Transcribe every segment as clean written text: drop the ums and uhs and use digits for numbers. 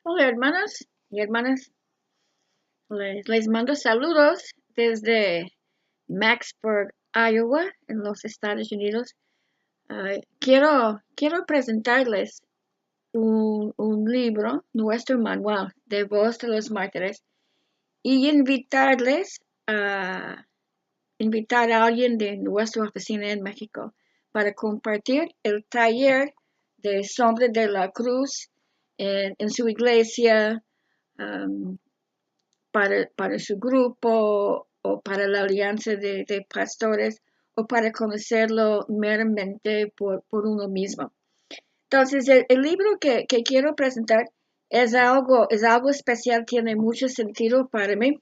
Hola hermanas y hermanas, les mando saludos desde Maxburg, Iowa, en los Estados Unidos. Quiero presentarles un libro, nuestro manual de voz de los mártires, y invitar a alguien de nuestra oficina en México para compartir el taller de Sombra de la Cruz en su iglesia. um, para su grupo o para la alianza de pastores o para conocerlo meramente por uno mismo. Entonces, el libro que quiero presentar es algo especial, tiene mucho sentido para mí,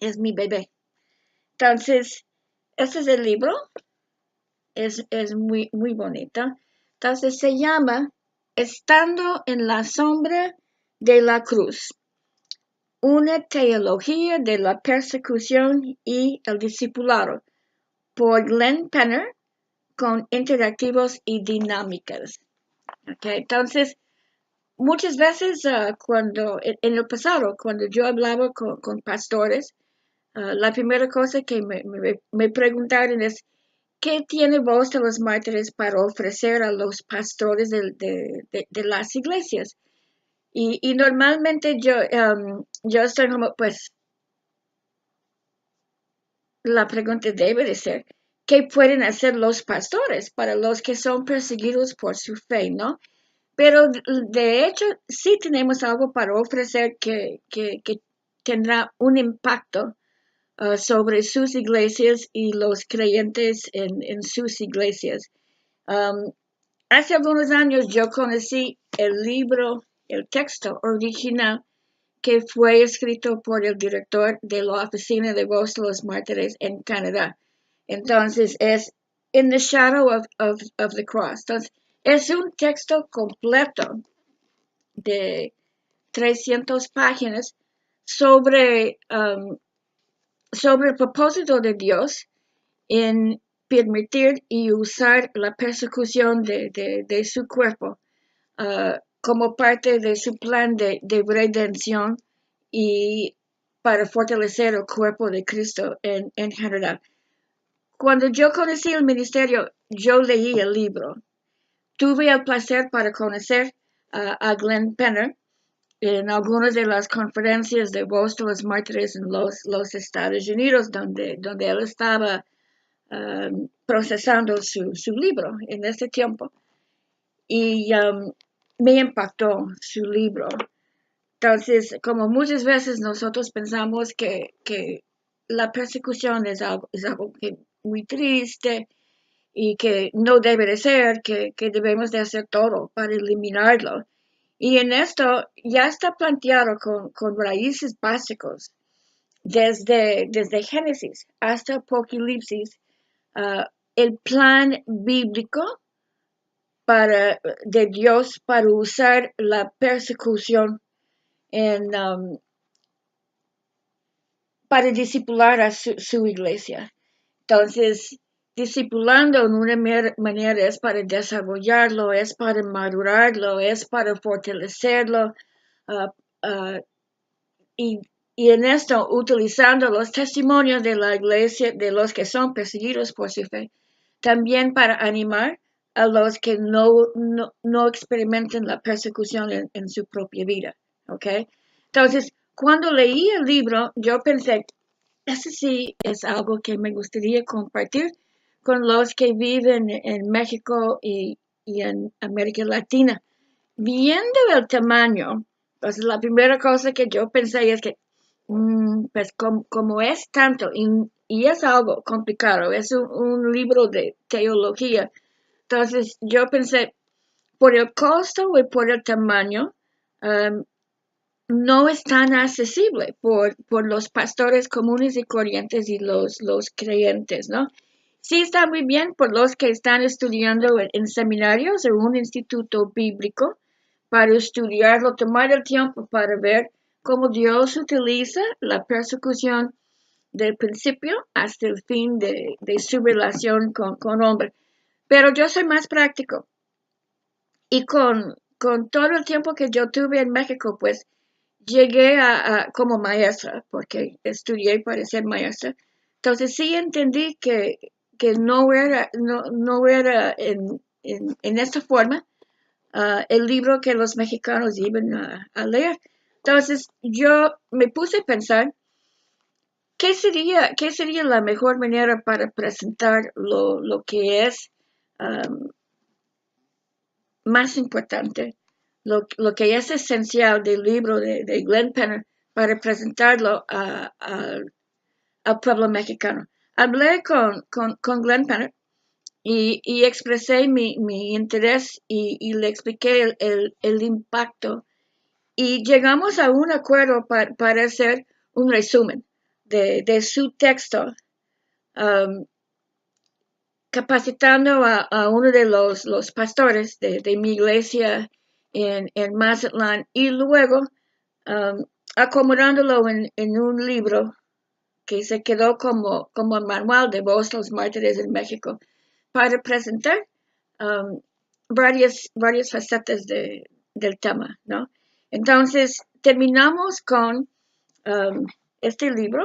es mi bebé. Entonces, este es el libro, es muy bonito. Entonces, se llama Estando en la sombra de la cruz. Una teología de la persecución y el discipulado, por Glenn Penner, con interactivos y dinámicas. Okay, entonces, muchas veces cuando en el pasado, cuando yo hablaba con pastores, la primera cosa que me preguntaron es, ¿qué tiene voz de los mártires para ofrecer a los pastores de las iglesias? Y normalmente yo estoy como, pues, la pregunta debe de ser, ¿qué pueden hacer los pastores para los que son perseguidos por su fe, no? Pero de hecho, sí tenemos algo para ofrecer que tendrá un impacto sobre sus iglesias y los creyentes en sus iglesias. Um, Hace algunos años yo conocí el libro, el texto original que fue escrito por el director de la Oficina de Voz de los Mártires en Canadá. Entonces es In the Shadow of the Cross. Entonces es un texto completo de 300 páginas sobre el propósito de Dios en permitir y usar la persecución de su cuerpo como parte de su plan de redención y para fortalecer el cuerpo de Cristo en general. Cuando yo conocí el ministerio, yo leí el libro. Tuve el placer para conocer a Glenn Penner en algunas de las conferencias de voz de los mártires en los Estados Unidos, donde él estaba procesando su libro en ese tiempo. Y me impactó su libro. Entonces, como muchas veces nosotros pensamos que la persecución es algo muy triste y que no debe de ser, que debemos de hacer todo para eliminarlo. Y en esto ya está planteado con raíces básicos, desde Génesis hasta Apocalipsis, el plan bíblico de Dios para usar la persecución en, para discipular a su iglesia. Entonces, discipulando en una manera es para desarrollarlo, es para madurarlo, es para fortalecerlo, uh, uh, y, y en esto utilizando los testimonios de la iglesia, de los que son perseguidos por su fe, también para animar a los que no experimenten la persecución en su propia vida. ¿Okay? Entonces, cuando leí el libro, yo pensé, ese sí es algo que me gustaría compartir con los que viven en México y en América Latina. Viendo el tamaño, pues la primera cosa que yo pensé es que, pues como es tanto y es algo complicado, es un libro de teología, entonces yo pensé, por el costo y por el tamaño, um, no es tan accesible por los pastores comunes y corrientes y los creyentes, ¿no? Sí está muy bien por los que están estudiando en seminarios o un instituto bíblico para estudiarlo, tomar el tiempo para ver cómo Dios utiliza la persecución del principio hasta el fin de su relación con hombre. Pero yo soy más práctico y con con todo el tiempo que yo tuve en México, pues llegué como maestra, porque estudié para ser maestra. Entonces sí entendí que no era en esta forma el libro que los mexicanos iban a leer. Entonces yo me puse a pensar, qué sería la mejor manera para presentar lo que es um, más importante, lo que es esencial del libro de Glenn Penner para presentarlo al pueblo mexicano? Hablé con Glenn Penner y expresé mi interés y le expliqué el impacto y llegamos a un acuerdo para hacer un resumen de su texto, um, capacitando a uno de los pastores de mi iglesia en Mazatlán y luego acomodándolo en un libro que se quedó como manual de voz los mártires en México para presentar um, varias facetas del tema, ¿no? Entonces, terminamos con este libro,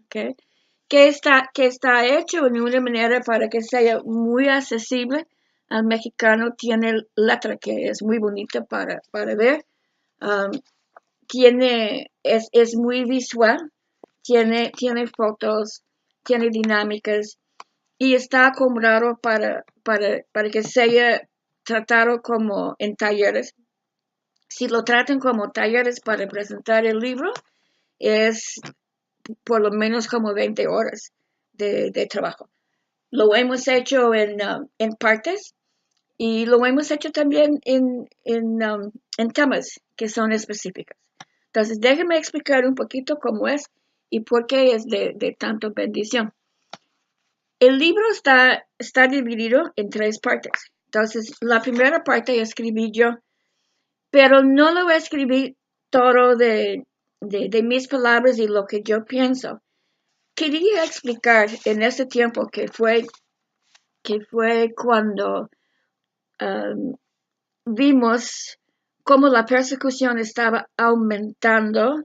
¿ok? Que está hecho de una manera para que sea muy accesible al mexicano. Tiene letra que es muy bonita para ver. Um, es muy visual, tiene fotos, tiene dinámicas y está acomodado para que sea tratado como en talleres. Si lo tratan como talleres para presentar el libro, es por lo menos como 20 horas de trabajo. Lo hemos hecho en partes y lo hemos hecho también en temas que son específicos. Entonces, déjeme explicar un poquito cómo es y por qué es de tanto bendición. El libro está dividido en 3 partes. Entonces, la primera parte escribí yo, pero no lo escribí todo de mis palabras y lo que yo pienso. Quería explicar en este tiempo que fue cuando um, vimos cómo la persecución estaba aumentando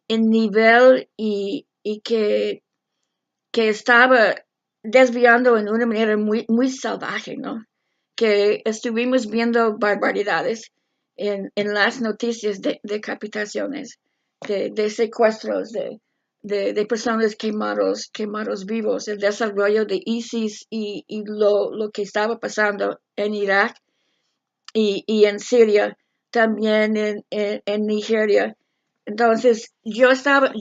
en nivel y que estaba desviando en una manera muy salvaje, ¿no? Que estuvimos viendo barbaridades en las noticias de decapitaciones, de secuestros, de personas quemados vivos, el desarrollo de ISIS y lo que estaba pasando en Irak y en Siria, también en Nigeria. Entonces, yo estaba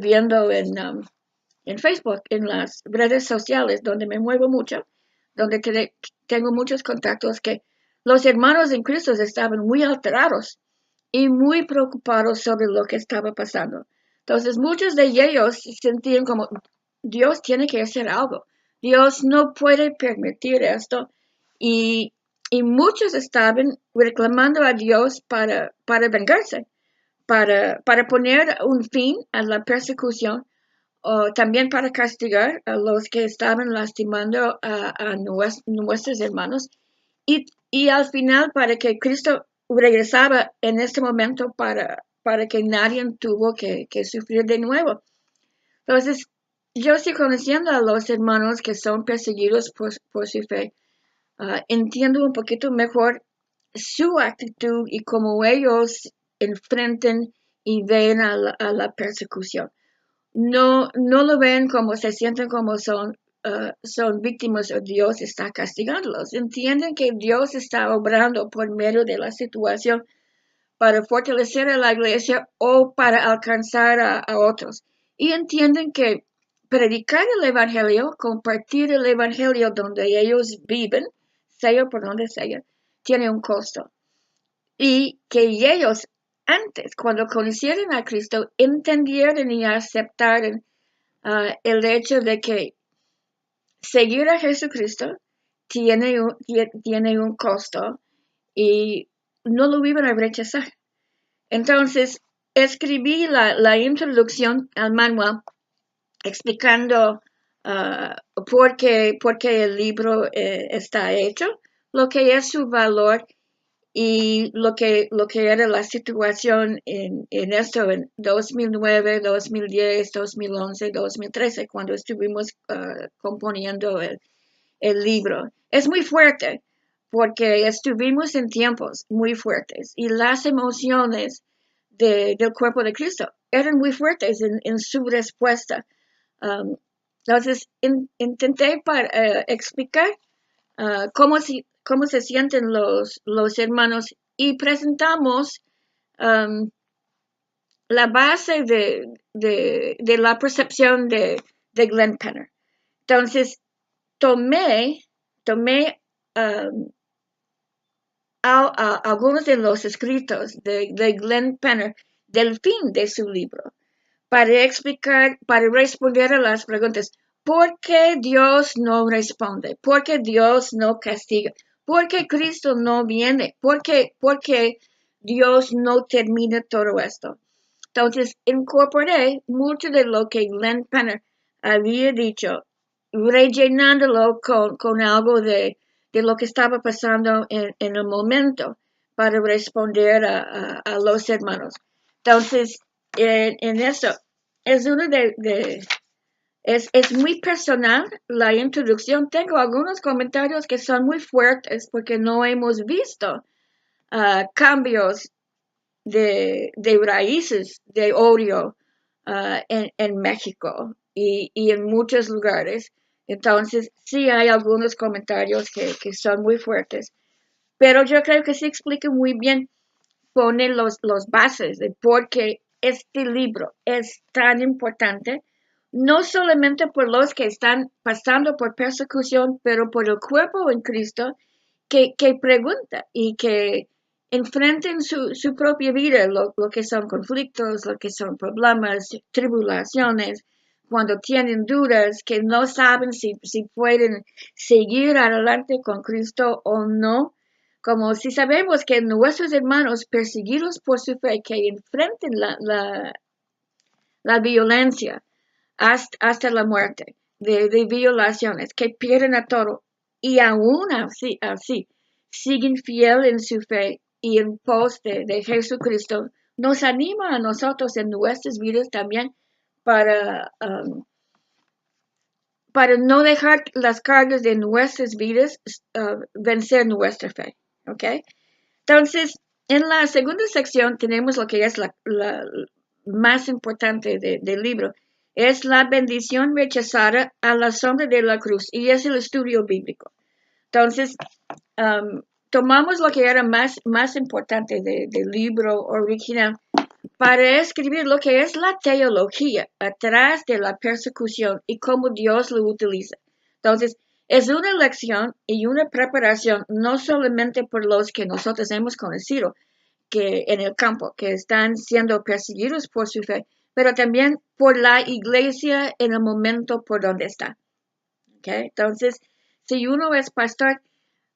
viendo en Facebook, en las redes sociales, donde me muevo mucho, donde tengo muchos contactos, que los hermanos en Cristo estaban muy alterados y muy preocupados sobre lo que estaba pasando. Entonces, muchos de ellos sentían como, Dios tiene que hacer algo. Dios no puede permitir esto. Y, y muchos estaban reclamando a Dios para vengarse, para poner un fin a la persecución o también para castigar a los que estaban lastimando a nuestros hermanos y al final para que Cristo regresaba en este momento para que nadie tuvo que sufrir de nuevo. Entonces, yo estoy conociendo a los hermanos que son perseguidos por su fe. Entiendo un poquito mejor su actitud y cómo ellos enfrentan y ven a la persecución. No lo ven como se sienten como son víctimas o Dios está castigándolos. Entienden que Dios está obrando por medio de la situación para fortalecer a la iglesia o para alcanzar a otros. Y entienden que predicar el evangelio, compartir el evangelio donde ellos viven, sea por donde sea, tiene un costo. Y que ellos antes, cuando conocieron a Cristo, entendieron y aceptaron el hecho de que seguir a Jesucristo tiene un costo y no lo iban a rechazar. Entonces, escribí la introducción al manual explicando por qué el libro está hecho, lo que es su valor y lo que era la situación en esto en 2009, 2010, 2011, 2013, cuando estuvimos componiendo el libro. Es muy fuerte porque estuvimos en tiempos muy fuertes y las emociones del cuerpo de Cristo eran muy fuertes en su respuesta. Um, entonces, intenté explicar cómo se sienten los hermanos y presentamos um, la base de la percepción de Glenn Penner. Entonces, tomé um, algunos de los escritos de Glenn Penner del fin de su libro para explicar, para responder a las preguntas. ¿Por qué Dios no responde? ¿Por qué Dios no castiga? ¿Por qué Cristo no viene? ¿Por qué Dios no termina todo esto? Entonces, incorporé mucho de lo que Glenn Penner había dicho, rellenándolo con algo de lo que estaba pasando en el momento para responder a los hermanos. Entonces, en eso, es uno es muy personal la introducción. Tengo algunos comentarios que son muy fuertes porque no hemos visto cambios de raíces de odio en México y en muchos lugares. Entonces, sí hay algunos comentarios que son muy fuertes, pero yo creo que sí explica muy bien, pone los bases de por qué este libro es tan importante, no solamente por los que están pasando por persecución, pero por el cuerpo en Cristo que pregunta y que enfrenten su propia vida, lo que son conflictos, lo que son problemas, tribulaciones, cuando tienen dudas, que no saben si pueden seguir adelante con Cristo o no, como si sabemos que nuestros hermanos perseguidos por su fe, que enfrenten la violencia hasta la muerte, de violaciones, que pierden a todo y aún así siguen fiel en su fe y en pos de Jesucristo, nos anima a nosotros en nuestras vidas también para, um, para no dejar las cargas de nuestras vidas vencer nuestra fe. ¿Ok? Entonces, en la segunda sección tenemos lo que es la más importante del libro. Es la bendición rechazada a la sombra de la cruz y es el estudio bíblico. Entonces, tomamos lo que era más importante del libro original para escribir lo que es la teología atrás de la persecución y cómo Dios lo utiliza. Entonces, es una lección y una preparación no solamente por los que nosotros hemos conocido que en el campo, que están siendo perseguidos por su fe, pero también por la iglesia en el momento por donde está. ¿Okay? Entonces, si uno es pastor,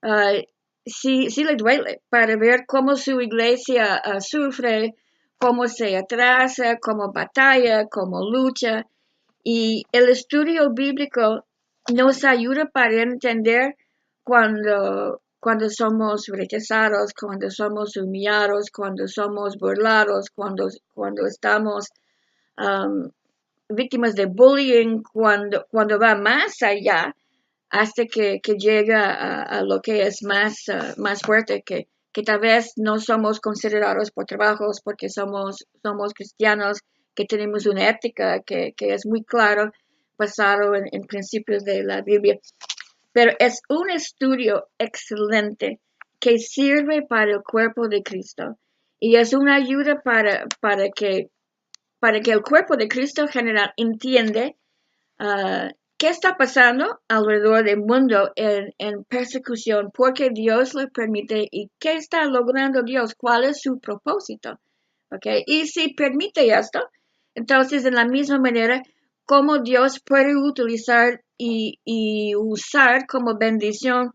uh, sí le duele para ver cómo su iglesia sufre, cómo se atrasa, cómo batalla, cómo lucha. Y el estudio bíblico nos ayuda para entender cuando somos rechazados, cuando somos humillados, cuando somos burlados, cuando estamos um, víctimas de bullying, cuando va más allá hasta que llega a lo que es más fuerte, que tal vez no somos considerados por trabajos porque somos cristianos, que tenemos una ética que es muy claro, basado en principios de la Biblia. Pero es un estudio excelente que sirve para el cuerpo de Cristo y es una ayuda para que el cuerpo de Cristo general entiende qué está pasando alrededor del mundo en persecución, por qué Dios lo permite y qué está logrando Dios, cuál es su propósito. ¿Okay? Y si permite esto, entonces de la misma manera, cómo Dios puede utilizar y usar como bendición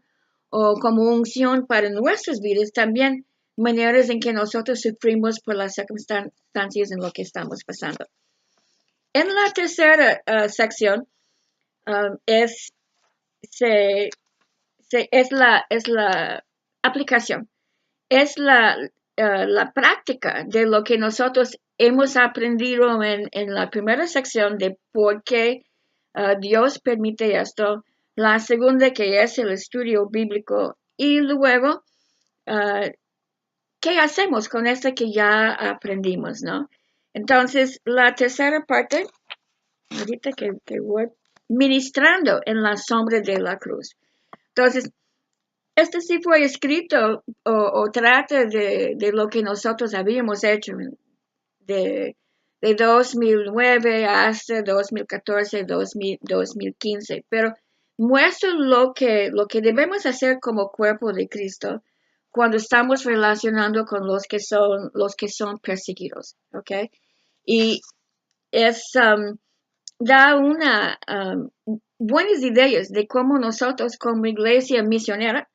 o como unción para nuestras vidas también maneras en que nosotros sufrimos por las circunstancias en lo que estamos pasando. En la tercera sección, es, es la aplicación. es la práctica de lo que nosotros hemos aprendido en la primera sección de por qué Dios permite esto, la segunda que es el estudio bíblico y luego qué hacemos con esto que ya aprendimos, ¿no? Entonces, la tercera parte, ahorita que voy ministrando en la sombra de la cruz. Entonces, este sí fue escrito o trata de lo que nosotros habíamos hecho de, de 2009 hasta 2014, 2015, pero muestra lo que debemos hacer como cuerpo de Cristo cuando estamos relacionando con los que son perseguidos, ¿ok? Y es, da una buenas ideas de cómo nosotros como iglesia misionera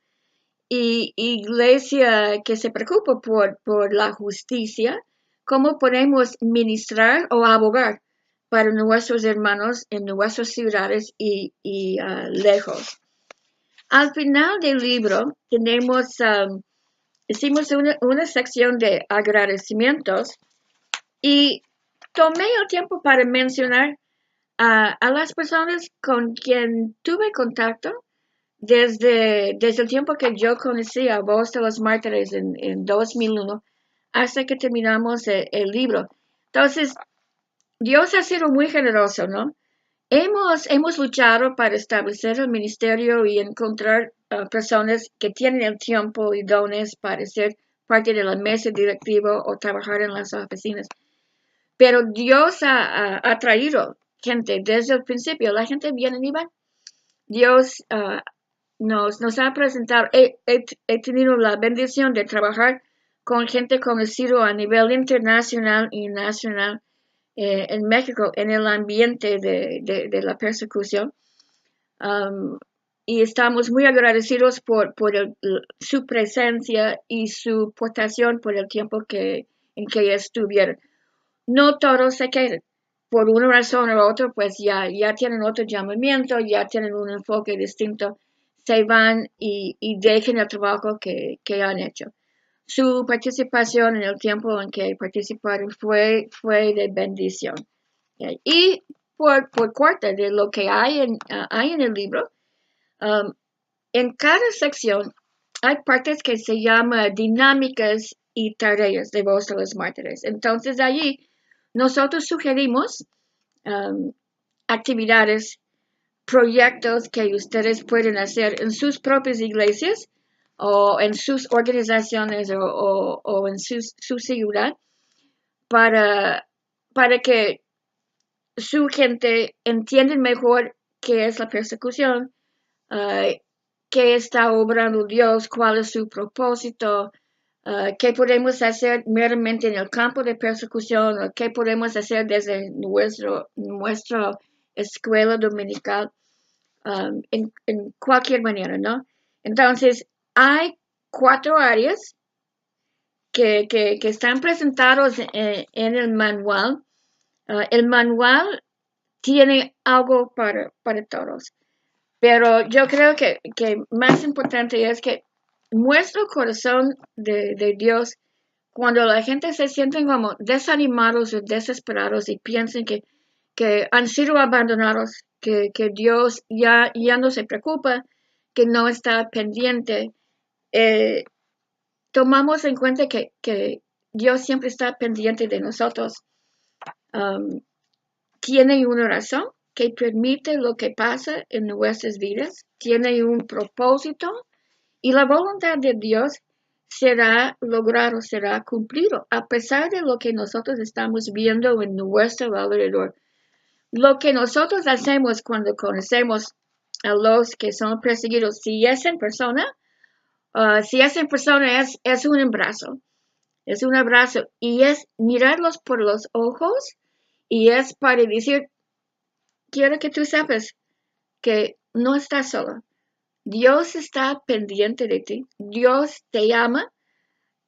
y iglesia que se preocupa por la justicia, cómo podemos ministrar o abogar para nuestros hermanos en nuestras ciudades y lejos. Al final del libro hicimos una sección de agradecimientos y tomé el tiempo para mencionar a las personas con quien tuve contacto desde el tiempo que yo conocí a Voz de los Mártires en 2001 hasta que terminamos el libro. Entonces, Dios ha sido muy generoso, ¿no? Hemos luchado para establecer el ministerio y encontrar personas que tienen el tiempo y dones para ser parte de la mesa directiva o trabajar en las oficinas. Pero Dios ha traído gente desde el principio. La gente viene y va. Dios nos ha presentado. He tenido la bendición de trabajar con gente conocida a nivel internacional y nacional en México en el ambiente de la persecución. Y estamos muy agradecidos por su presencia y su aportación por el tiempo en que estuvieron. No todos se quedan. Por una razón u otra, pues ya tienen otro llamamiento, ya tienen un enfoque distinto, se van y dejan el trabajo que han hecho. Su participación en el tiempo en que participaron fue de bendición. Y por cuarta de lo que hay en el libro, en cada sección hay partes que se llaman dinámicas y tareas de Voz de los Mártires. Entonces allí nosotros sugerimos actividades, proyectos que ustedes pueden hacer en sus propias iglesias o en sus organizaciones o en su ciudad para que su gente entienda mejor qué es la persecución, qué está obrando Dios, cuál es su propósito, qué podemos hacer meramente en el campo de persecución o qué podemos hacer desde nuestra escuela dominical, en cualquier manera, ¿no? Entonces, hay 4 áreas que están presentados en el manual. El manual tiene algo para todos. Pero yo creo que más importante es que nuestro corazón de Dios, cuando la gente se siente como desanimados o desesperados y piensan que han sido abandonados, que Dios ya no se preocupa, que no está pendiente, tomamos en cuenta que Dios siempre está pendiente de nosotros. Tiene una razón que permite lo que pasa en nuestras vidas, tiene un propósito y la voluntad de Dios será logrado, será cumplido, a pesar de lo que nosotros estamos viendo en nuestro alrededor. Lo que nosotros hacemos cuando conocemos a los que son perseguidos, si es en persona es un abrazo y es mirarlos por los ojos y es para decir, quiero que tú sepas que no estás solo. Dios está pendiente de ti. Dios te ama.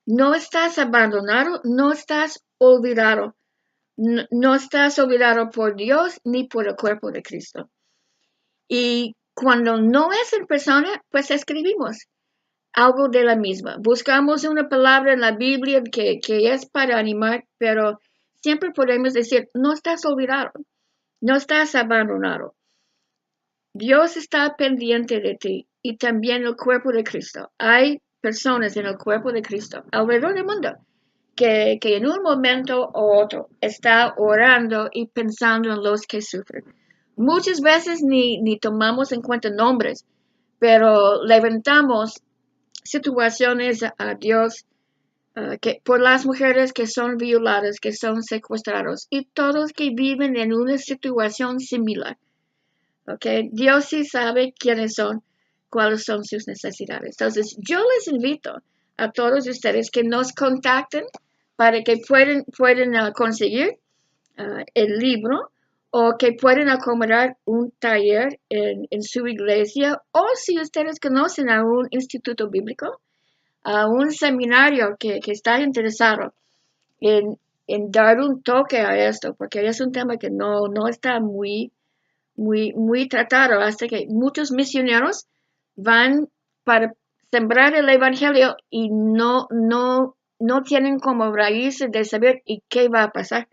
No estás abandonado. No estás olvidado. No estás olvidado por Dios ni por el cuerpo de Cristo. Y cuando no es en persona, pues escribimos. algo de la misma. Buscamos una palabra en la Biblia que es para animar, pero siempre podemos decir, no estás olvidado, no estás abandonado. Dios está pendiente de ti y también el cuerpo de Cristo. Hay personas en el cuerpo de Cristo alrededor del mundo que en un momento u otro está orando y pensando en los que sufren. Muchas veces ni tomamos en cuenta nombres, pero levantamos situaciones a Dios que por las mujeres que son violadas, que son secuestrados y todos que viven en una situación similar. ¿Okay? Dios sí sabe quiénes son, cuáles son sus necesidades. Entonces, yo les invito a todos ustedes que nos contacten para que puedan conseguir el libro o que pueden acomodar un taller en su iglesia o si ustedes conocen a un instituto bíblico, a un seminario que está interesado en dar un toque a esto, porque es un tema que no está muy tratado hasta que muchos misioneros van para sembrar el evangelio y no tienen como raíz de saber y qué va a pasar,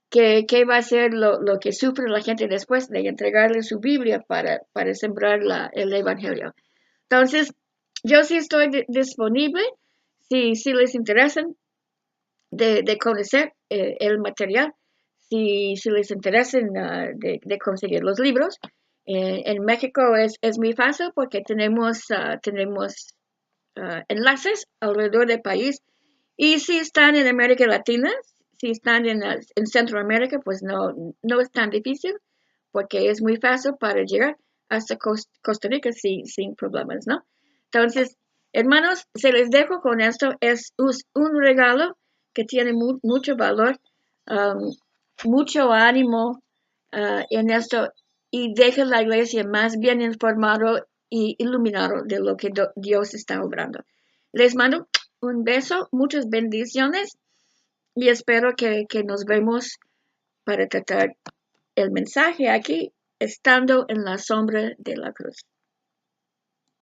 qué va a ser lo que sufre la gente después de entregarle su Biblia para sembrar el evangelio. Entonces, yo sí estoy disponible si les interesa de conocer el material, si les interesa de conseguir los libros. En México es muy fácil porque tenemos enlaces alrededor del país. Y si están en América Latina, si están en Centroamérica, pues no es tan difícil porque es muy fácil para llegar hasta Costa Rica sin problemas, ¿no? Entonces, hermanos, se les dejo con esto. Es un regalo que tiene mucho valor, um, mucho ánimo en esto y deja la iglesia más bien informado y iluminado de lo que Dios está obrando. Les mando un beso, muchas bendiciones y espero que nos vemos para tratar el mensaje aquí, estando en la sombra de la cruz.